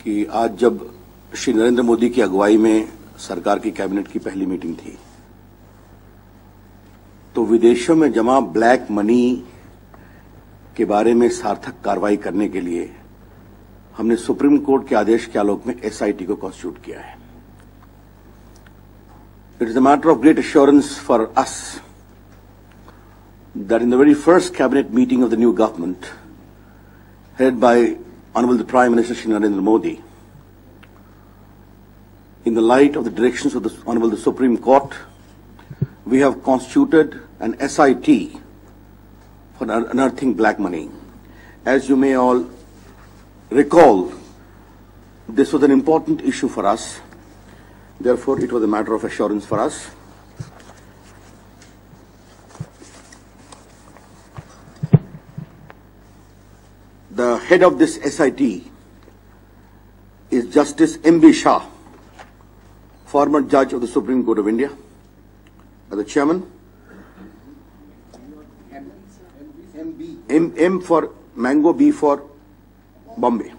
कि आज जब श्री नरेंद्र मोदी की अगुवाई में सरकार की कैबिनेट की पहली मीटिंग थी तो विदेशों में जमा ब्लैक मनी के बारे में सार्थक कार्रवाई करने के लिए हमने सुप्रीम कोर्ट के आदेश के आलोक में एसआईटी को कॉन्स्टिट्यूट किया है। It is a matter of great assurance for us that in the very first cabinet meeting of the new government, headed by Honorable the Prime Minister Shri Narendra Modi, in the light of the directions of the Honorable the Supreme Court, we have constituted an SIT for unearthing black money. As you may all recall, this was an important issue for us. Therefore, it was a matter of assurance for us. The head of this SIT is Justice M.B. Shah, former judge of the Supreme Court of India. As the chairman, M for Mango, B for Bombay.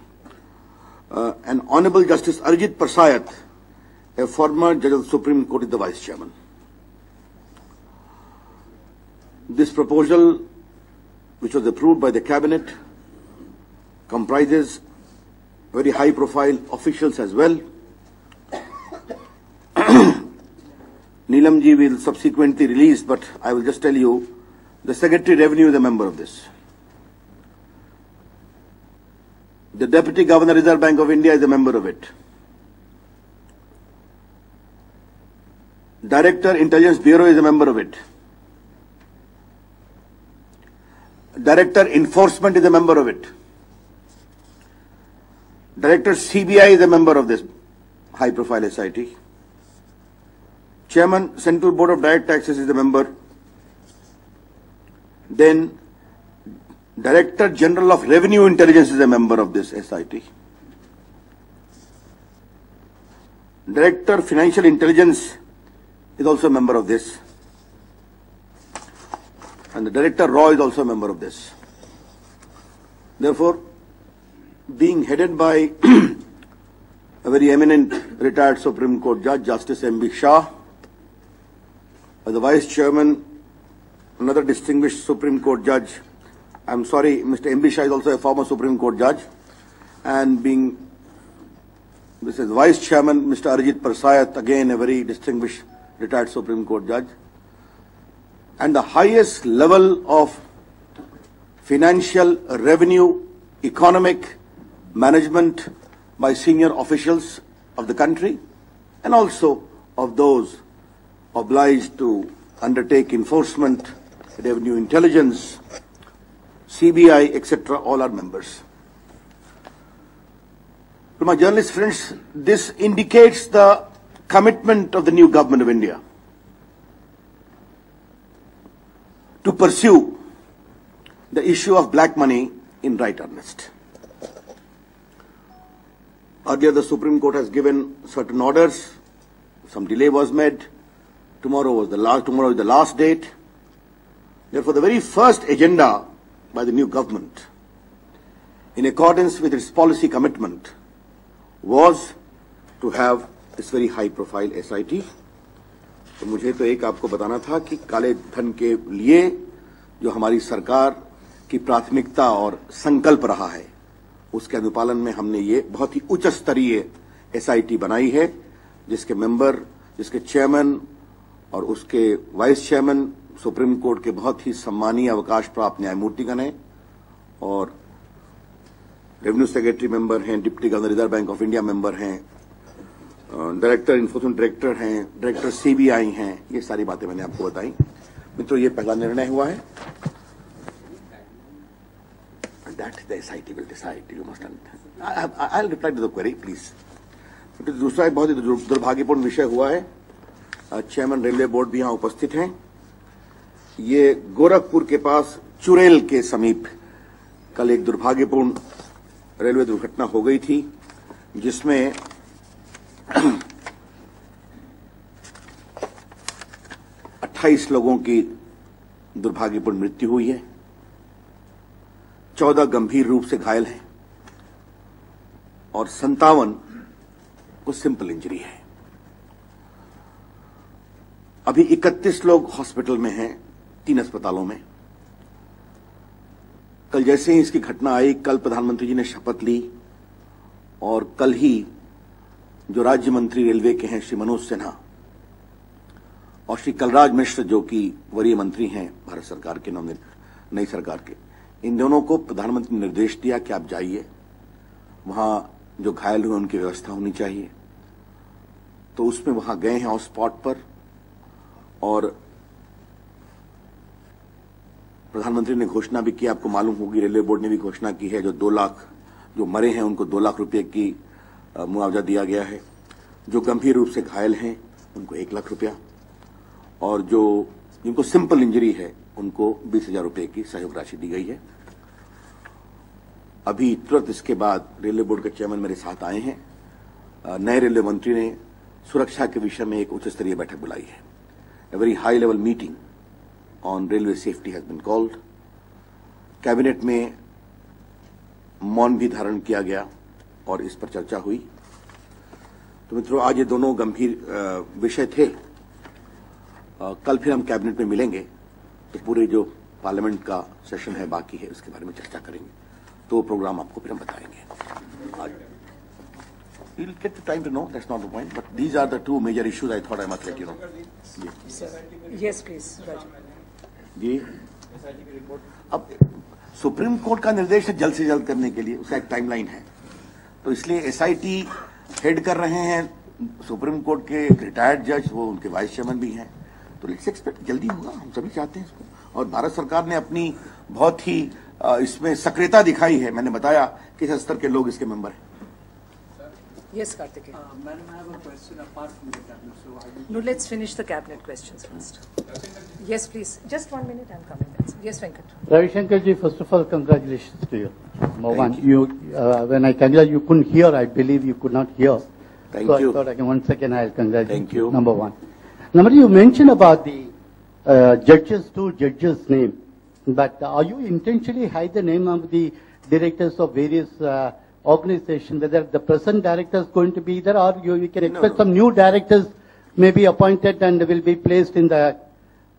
And Honorable Justice Arijit Parsayat, a former judge of the Supreme Court, is the vice chairman. This proposal, which was approved by the cabinet, comprises very high-profile officials as well. Neelam ji will subsequently release, but I will just tell you, the Secretary Revenue is a member of this. The Deputy Governor Reserve Bank of India is a member of it. Director Intelligence Bureau is a member of it. Director Enforcement is a member of it. Director CBI is a member of this high-profile SIT. Chairman Central Board of Direct Taxes is a member. Then Director General of Revenue Intelligence is a member of this SIT. Director Financial Intelligence is also a member of this. And the Director Raw is also a member of this. Therefore, being headed by a very eminent retired Supreme Court Judge, Justice M.B. Shah, as the Vice Chairman, another distinguished Supreme Court Judge. I'm sorry, Mr. M.B. Shah is also a former Supreme Court Judge. And this is Vice Chairman, Mr. Arijit Parsayat, again a very distinguished retired Supreme Court Judge. And the highest level of financial, revenue, economic management by senior officials of the country and also of those obliged to undertake enforcement, revenue intelligence, CBI, etc., all are members. To my journalist friends, this indicates the commitment of the new government of India to pursue the issue of black money in right earnest. Earlier, the Supreme Court has given certain orders. Some delay was made. Tomorrow is the last date. Therefore, the very first agenda by the new government, in accordance with its policy commitment, was to have this very high-profile SIT. तो मुझे तो एक आपको बताना था कि काले धन के लिए जो हमारी सरकार की प्राथमिकता और संकल्प रहा है, उसके अनुपालन में हमने ये बहुत ही उच्च स्तरीय एसआईटी बनाई है, जिसके मेंबर, जिसके चेयरमैन और उसके वाइस चेयरमैन सुप्रीम कोर्ट के बहुत ही सम्मानीय अवकाश प्राप्त न्यायमूर्तिगण हैं और रेवेन्यू सेक्रेटरी मेंबर हैं, deputy governor reserve bank of India member हैं, डायरेक्टर इन्फोर्समेंट डायरेक्टर हैं, डायरेक्टर सीबीआई हैं। ये सारी बातें मैंने आपको बताई। मित्रों, ये पहला निर्णय हुआ है। That the SIT will decide. You must understand. I'll reply to the query, please. दूसरा एक बहुत ही दुर्भाग्यपूर्ण विषय हुआ है। चेयरमैन रेलवे बोर्ड भी यहाँ उपस्थित हैं। ये गोरखपुर के पास चुरेल के समीप कल एक दुर्भाग्यपूर्ण रेलवे दुर्घटना हो गई थी, जिसमें 28 लोगों की दुर्भाग्यपूर्ण मृत्यु हुई है, 14 गंभीर रूप से घायल हैं। और 57 को सिंपल इंजरी है। अभी 31 लोग हॉस्पिटल में हैं, 3 अस्पतालों में। कल जैसे ही इसकी घटना आई, कल प्रधानमंत्री जी ने शपथ ली और कल ही जो राज्य मंत्री रेलवे के हैं श्री मनोज सिन्हा और श्री कलराज मिश्र जो कि वरीय मंत्री हैं भारत सरकार के नई सरकार के, इन दोनों को प्रधानमंत्री ने निर्देश दिया कि आप जाइए, वहां जो घायल हुए उनकी व्यवस्था होनी चाहिए। तो उसमें वहां गए हैं ऑन स्पॉट पर और प्रधानमंत्री ने घोषणा भी की। आपको मालूम होगी रेलवे बोर्ड ने भी घोषणा की है, जो 2 लाख जो मरे हैं उनको 2 लाख रुपए की मुआवजा दिया गया है, जो गंभीर रूप से घायल हैं उनको 1 लाख रुपया और जो जिनको सिंपल इंजरी है उनको 20,000 रुपए की सहयोग राशि दी गई है। अभी तुरंत इसके बाद रेलवे बोर्ड के चेयरमैन मेरे साथ आए हैं। नए रेलवे मंत्री ने सुरक्षा के विषय में एक उच्च स्तरीय बैठक बुलाई है। A very high level meeting on railway safety has been called. Cabinet में मौन भी धारण किया गया और इस पर चर्चा हुई। तो मित्रों, आज ये दोनों गंभीर विषय थे। कल फिर हम कैबिनेट में मिलेंगे तो पूरे जो पार्लियामेंट का सेशन है बाकी है उसके बारे में चर्चा करेंगे। तो प्रोग्राम आपको फिर हम बताएंगे। We'll get the time to know. That's not the point. But these are the 2 major issues I thought I must let you know. Yes, please. जी, अब सुप्रीम कोर्ट का निर्देश है जल्द से जल्द करने के लिए, उसका एक टाइमलाइन है। तो इसलिए एसआईटी हेड कर रहे हैं सुप्रीम कोर्ट के रिटायर्ड जज, वो उनके वाइस चेयरमैन भी हैं। तो लेट्स एक्सपेक्ट जल्दी होगा, हम सभी चाहते हैं इसको। और भारत सरकार ने अपनी बहुत ही इसमें सक्रियता दिखाई है। मैंने बताया किस स्तर के लोग इसके मेंबर हैं। Yes, Karthikeyan. Madam, I have a question apart from the cabinet. So I will... No, let's finish the cabinet questions first. Yes, please. Just 1 minute, I'm coming. Yes, Venkat. Ravi Shankar ji, first of all, congratulations to you. Number one, Thank you. When I congratulate you, couldn't hear. I believe you could not hear. Thank so you. I thought again, once again, I'll congratulate Thank you. Number one. Number two, you mentioned about the two judges' name, but are you intentionally hide the name of the directors of various organization, whether the present director is going to be there or we can expect some new directors may be appointed and will be placed in the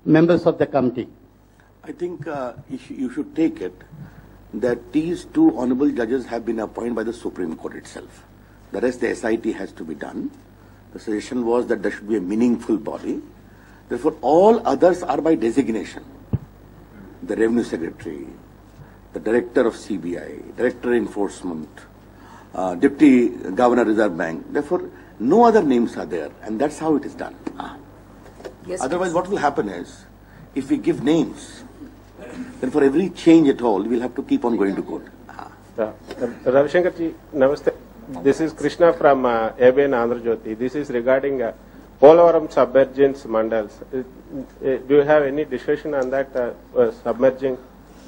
members of the committee? I think you should take it that these 2 honorable judges have been appointed by the Supreme Court itself. The rest, the SIT has to be done. The suggestion was that there should be a meaningful body. Therefore, all others are by designation. The Revenue Secretary, the Director of CBI, Director Enforcement, Deputy Governor Reserve Bank. Therefore, no other names are there, and that's how it is done. Yes, Otherwise, please. what will happen is, if we give names, then for every change at all, we'll have to keep on going to court. Ravi Shankar ji, namaste. This is Krishna from ABN Andhra Jyoti. This is regarding Polavaram submergence mandals. Do you have any discussion on that submerging?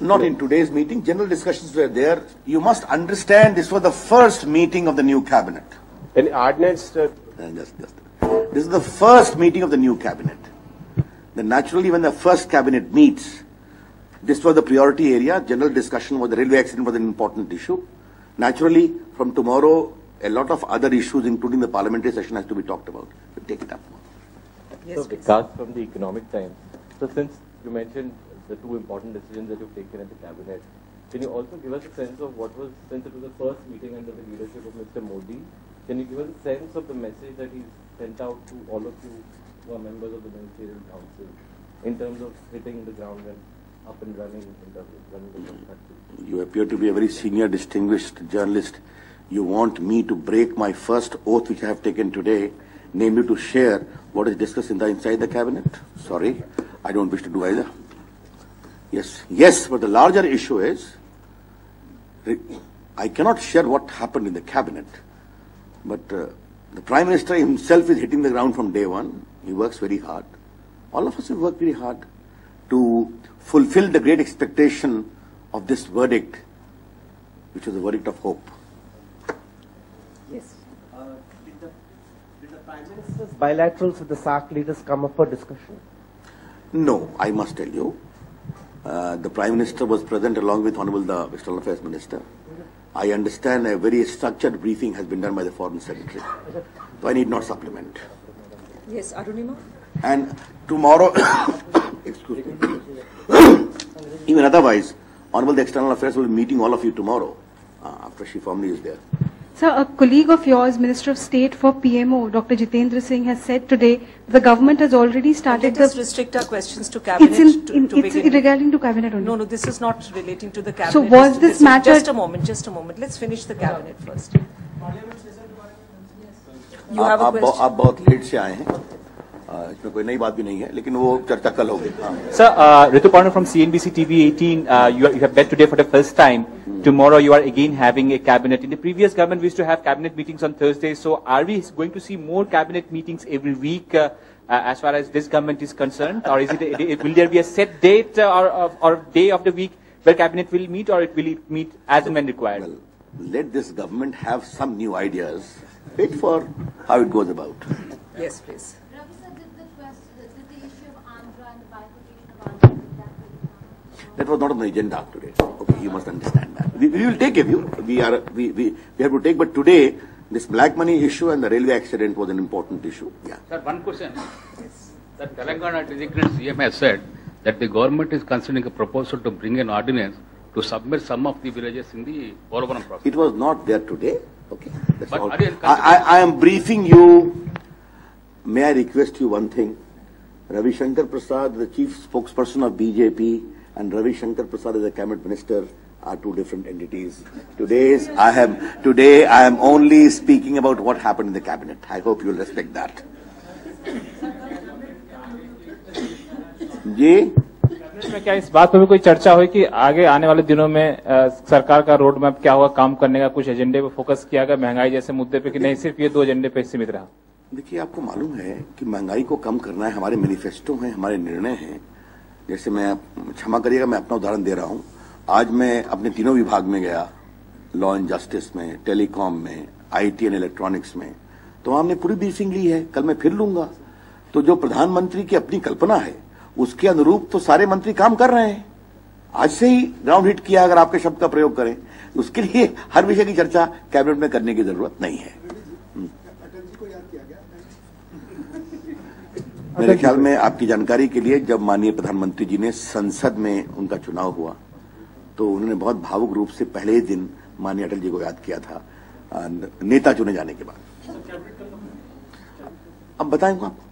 Not in today's meeting. General discussions were there. You must understand this was the first meeting of the new cabinet. Any ordinance? This is the first meeting of the new cabinet. Then naturally, when the first cabinet meets, this was the priority area. General discussion was the railway accident was an important issue. Naturally, from tomorrow, a lot of other issues, including the parliamentary session, has to be talked about. We'll take it up. Yes, So, please. Vikas from the Economic Times. So, since you mentioned the 2 important decisions that you've taken at the cabinet, can you also give us a sense of what was, since it was the first meeting under the leadership of Mr. Modi, can you give us a sense of the message that he's sent out to all of you who are members of the Ministerial Council in terms of hitting the ground and up and running in terms of running the country? You appear to be a very senior, distinguished journalist. You want me to break my first oath, which I have taken today, namely to share what is discussed inside the cabinet? Sorry, I don't wish to do either. Yes, but the larger issue is, I cannot share what happened in the cabinet, but the Prime Minister himself is hitting the ground from day one. He works very hard. All of us have worked very hard to fulfill the great expectation of this verdict, which was a verdict of hope. Yes. Did the Prime Minister's bilaterals with the SAARC leaders come up for discussion? No, I must tell you. The Prime Minister was present along with Honorable the External Affairs Minister. I understand a very structured briefing has been done by the Foreign Secretary. So I need not supplement. Yes, Arunima? And tomorrow, excuse me, even otherwise, Honorable the External Affairs will be meeting all of you tomorrow, after she formally is there. Sir, a colleague of yours, Minister of State for PMO, Dr. Jitendra Singh, has said today the government has already started Let us restrict our questions to cabinet it's regarding to cabinet only. No, this is not relating to the cabinet. So was this matter... Just a moment. Let's finish the cabinet first. You have a question? आप बहुत late से आए हैं, इसमें कोई नई बात भी नहीं है, लेकिन वो चर्चा कल होगी. Sir, Ritu Parna from CNBC TV 18, you have met today for the first time. Tomorrow you are again having a cabinet. In the previous government, we used to have cabinet meetings on Thursdays. So are we going to see more cabinet meetings every week as far as this government is concerned? Or is will there be a set date or day of the week where cabinet will meet, or will it meet as and when required? Well, let this government have some new ideas. Wait for how it goes about. Yes, please. Ravi sir, did the issue of Andhra and the bifurcation of Andhra, That was not on the agenda today. Okay, you must understand that. We will take a view. We have to take, but today, this black money issue and the railway accident was an important issue. Yeah. Sir, one question. That Telangana designate CM has said that the government is considering a proposal to bring an ordinance to submit some of the villages in the Polavaram process. It was not there today. Okay. That's But all. are you I am briefing you. May I request you one thing? Ravi Shankar Prasad, the chief spokesperson of BJP, and Ravi Shankar Prasad as the cabinet minister are two different entities. Today I am only speaking about what happened in the cabinet. I hope you will respect that. जी में क्या इस बात पर भी कोई चर्चा हुई कि आगे आने वाले दिनों में सरकार का रोड मैप क्या होगा, काम करने का कुछ एजेंडे पे फोकस किया गया, महंगाई जैसे मुद्दे पे, कि नहीं सिर्फ ये दो एजेंडे पे सीमित रहा? देखिए, आपको मालूम है कि महंगाई को कम करना है, हमारे मैनिफेस्टो हैं, हमारे निर्णय हैं. जैसे मैं, क्षमा करिएगा, मैं अपना उदाहरण दे रहा हूं. आज मैं अपने तीनों विभाग में गया, लॉ एंड जस्टिस में, टेलीकॉम में, आईटी एंड इलेक्ट्रॉनिक्स में, तो हमने पूरी ब्रीफिंग ली है. कल मैं फिर लूंगा. तो जो प्रधानमंत्री की अपनी कल्पना है उसके अनुरूप तो सारे मंत्री काम कर रहे हैं. आज से ही ग्राउंड हिट किया, अगर आपके शब्द का प्रयोग करें. उसके लिए हर विषय की चर्चा कैबिनेट में करने की जरूरत नहीं है. मेरे ख्याल में आपकी जानकारी के लिए, जब माननीय प्रधानमंत्री जी ने संसद में उनका चुनाव हुआ तो उन्होंने बहुत भावुक रूप से पहले ही दिन माननीय अटल जी को याद किया था नेता चुने जाने के बाद. अब बताएंगे आपको.